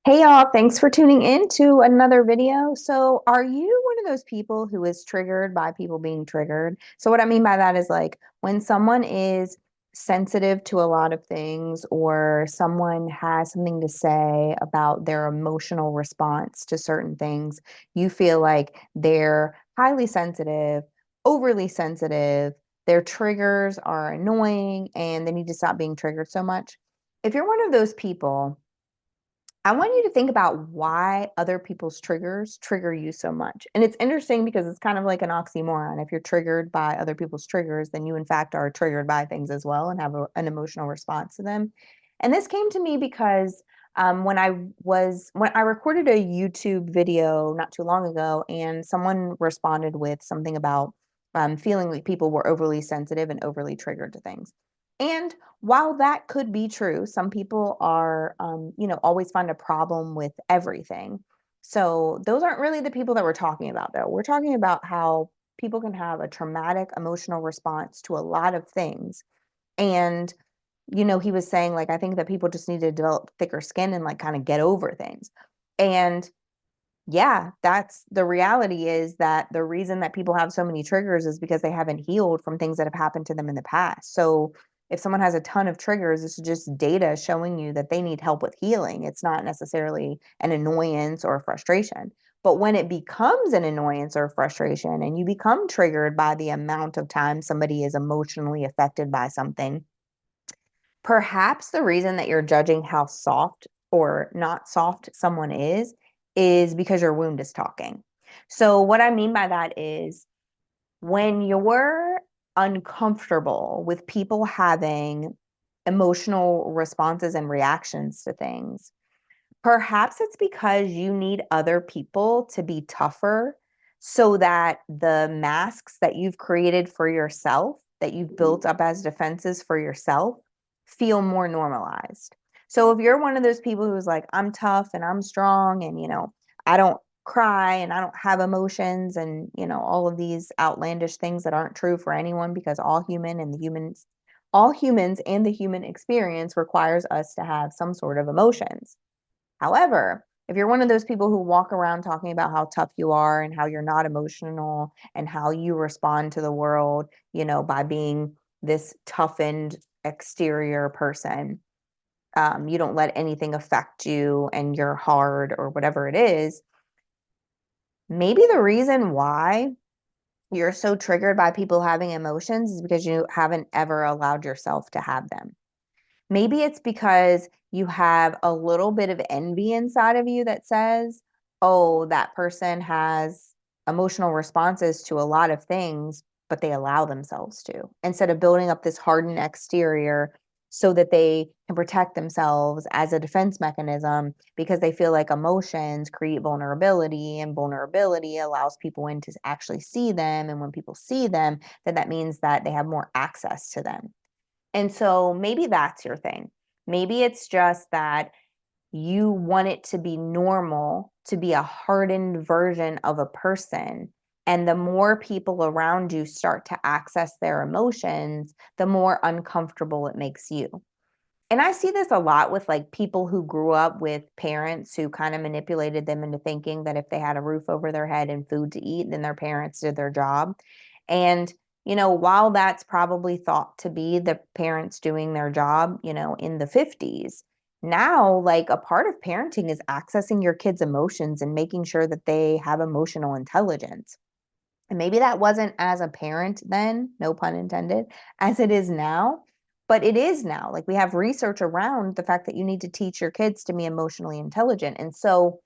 Hey y'all, thanks for tuning in to another video. So, are you one of those people who is triggered by people being triggered? So, what I mean by that is like when someone is sensitive to a lot of things or someone has something to say about their emotional response to certain things, you feel like they're highly sensitive, overly sensitive, their triggers are annoying, and they need to stop being triggered so much. If you're one of those people, I want you to think about why other people's triggers trigger you so much. And it's interesting because it's kind of like an oxymoron. If you're triggered by other people's triggers, then you, in fact, are triggered by things as well and have an emotional response to them. And this came to me because when I recorded a YouTube video not too long ago, and someone responded with something about feeling like people were overly sensitive and overly triggered to things. And while that could be true, some people are, always find a problem with everything. So those aren't really the people that we're talking about, though. We're talking about how people can have a traumatic emotional response to a lot of things. And, he was saying, like, I think that people just need to develop thicker skin and, like, kind of get over things. And yeah, that's the reality is that the reason that people have so many triggers is because they haven't healed from things that have happened to them in the past. So if someone has a ton of triggers, this is just data showing you that they need help with healing. It's not necessarily an annoyance or a frustration. But when it becomes an annoyance or frustration and you become triggered by the amount of time somebody is emotionally affected by something, perhaps the reason that you're judging how soft or not soft someone is because your wound is talking. So, what I mean by that is when you're uncomfortable with people having emotional responses and reactions to things, perhaps it's because you need other people to be tougher so that the masks that you've created for yourself, that you've built up as defenses for yourself, feel more normalized. So if you're one of those people who's like, I'm tough and I'm strong and, I don't cry and I don't have emotions and, all of these outlandish things that aren't true for anyone because all humans and the human experience requires us to have some sort of emotions. However, if you're one of those people who walk around talking about how tough you are and how you're not emotional and how you respond to the world, by being this toughened exterior person, you don't let anything affect you and you're hard or whatever it is, maybe the reason why you're so triggered by people having emotions is because you haven't ever allowed yourself to have them. Maybe it's because you have a little bit of envy inside of you that says, oh, that person has emotional responses to a lot of things, but they allow themselves to, instead of building up this hardened exterior so that they can protect themselves as a defense mechanism because they feel like emotions create vulnerability and vulnerability allows people in to actually see them. And when people see them, then that means that they have more access to them. And so maybe that's your thing. Maybe it's just that you want it to be normal to be a hardened version of a person. And the more people around you start to access their emotions, the more uncomfortable it makes you. And I see this a lot with like people who grew up with parents who kind of manipulated them into thinking that if they had a roof over their head and food to eat, then their parents did their job. And, while that's probably thought to be the parents doing their job, in the 50s, now, like a part of parenting is accessing your kids' emotions and making sure that they have emotional intelligence. And maybe that wasn't as apparent then, no pun intended, as it is now, but it is now. Like we have research around the fact that you need to teach your kids to be emotionally intelligent. And so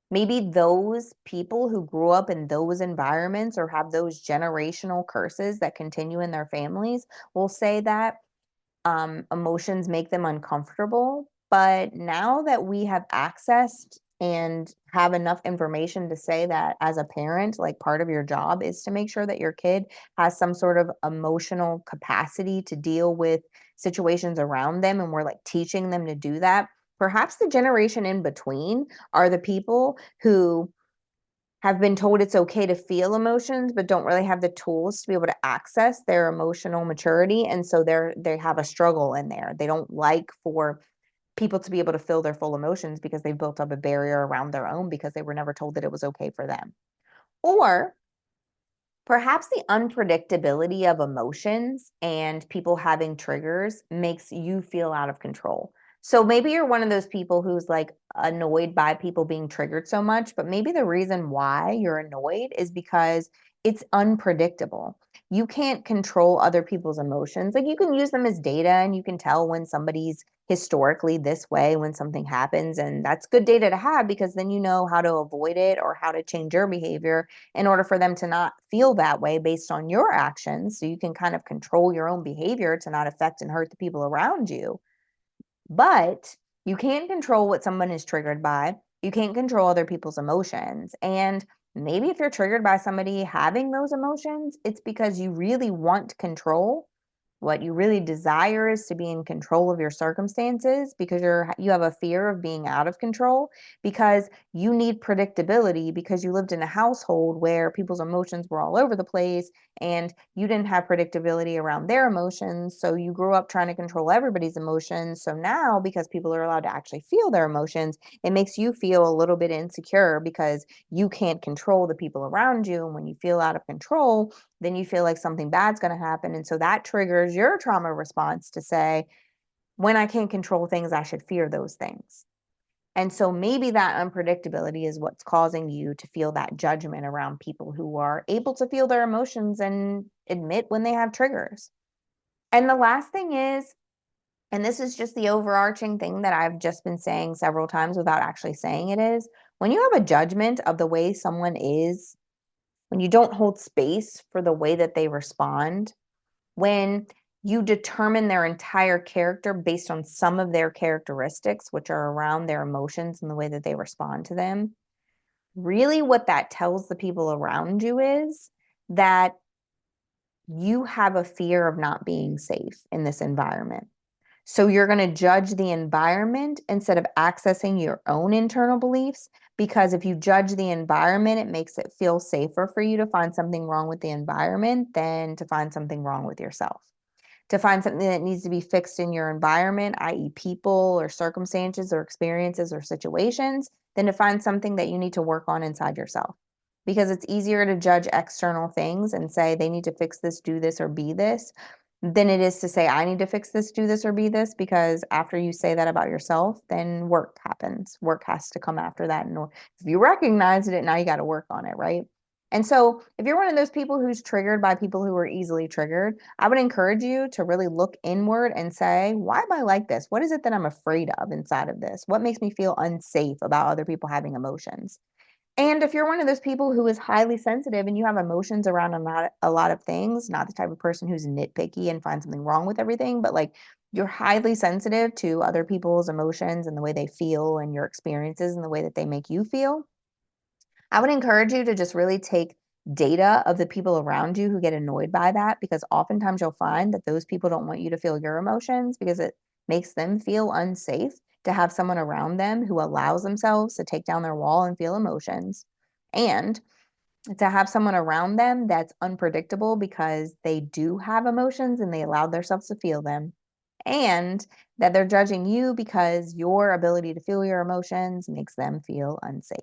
maybe those people who grew up in those environments or have those generational curses that continue in their families will say that emotions make them uncomfortable. But now that we have accessed and have enough information to say that as a parent, like part of your job is to make sure that your kid has some sort of emotional capacity to deal with situations around them, and we're like teaching them to do that. Perhaps the generation in between are the people who have been told it's okay to feel emotions but don't really have the tools to be able to access their emotional maturity, and so they have a struggle in there. They don't like for people to be able to feel their full emotions because they've built up a barrier around their own because they were never told that it was okay for them. Or perhaps the unpredictability of emotions and people having triggers makes you feel out of control. So maybe you're one of those people who's like annoyed by people being triggered so much, but maybe the reason why you're annoyed is because it's unpredictable. You can't control other people's emotions. Like you can use them as data and you can tell when somebody's historically this way when something happens. And that's good data to have because then you know how to avoid it or how to change your behavior in order for them to not feel that way based on your actions. So you can kind of control your own behavior to not affect and hurt the people around you. But you can't control what someone is triggered by. You can't control other people's emotions. And maybe if you're triggered by somebody having those emotions, it's because you really want control. What you really desire is to be in control of your circumstances because you have a fear of being out of control because you need predictability because you lived in a household where people's emotions were all over the place and you didn't have predictability around their emotions. So you grew up trying to control everybody's emotions. So now, because people are allowed to actually feel their emotions, it makes you feel a little bit insecure because you can't control the people around you. And when you feel out of control, then you feel like something bad's going to happen. And so that triggers your trauma response to say, when I can't control things, I should fear those things. And so maybe that unpredictability is what's causing you to feel that judgment around people who are able to feel their emotions and admit when they have triggers. And the last thing is, and this is just the overarching thing that I've just been saying several times without actually saying it, is when you have a judgment of the way someone is, when you don't hold space for the way that they respond, when you determine their entire character based on some of their characteristics, which are around their emotions and the way that they respond to them, really what that tells the people around you is that you have a fear of not being safe in this environment. So you're going to judge the environment instead of accessing your own internal beliefs. Because if you judge the environment, it makes it feel safer for you to find something wrong with the environment than to find something wrong with yourself. To find something that needs to be fixed in your environment, i.e., people or circumstances or experiences or situations, than to find something that you need to work on inside yourself. Because it's easier to judge external things and say they need to fix this, do this, or be this than it is to say, I need to fix this, do this, or be this, because after you say that about yourself, then work happens. Work has to come after that. And if you recognize it, now you got to work on it, right? And so if you're one of those people who's triggered by people who are easily triggered, I would encourage you to really look inward and say, why am I like this? What is it that I'm afraid of inside of this? What makes me feel unsafe about other people having emotions? And if you're one of those people who is highly sensitive and you have emotions around a lot of things, not the type of person who's nitpicky and finds something wrong with everything, but like you're highly sensitive to other people's emotions and the way they feel and your experiences and the way that they make you feel, I would encourage you to just really take data of the people around you who get annoyed by that because oftentimes you'll find that those people don't want you to feel your emotions because it makes them feel unsafe to have someone around them who allows themselves to take down their wall and feel emotions. And to have someone around them that's unpredictable because they do have emotions and they allow themselves to feel them. And that they're judging you because your ability to feel your emotions makes them feel unsafe.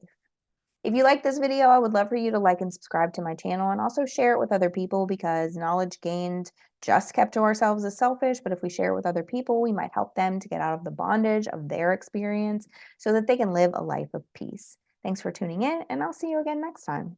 If you like this video, I would love for you to like and subscribe to my channel and also share it with other people because knowledge gained just kept to ourselves is selfish, but if we share it with other people, we might help them to get out of the bondage of their experience so that they can live a life of peace. Thanks for tuning in, and I'll see you again next time.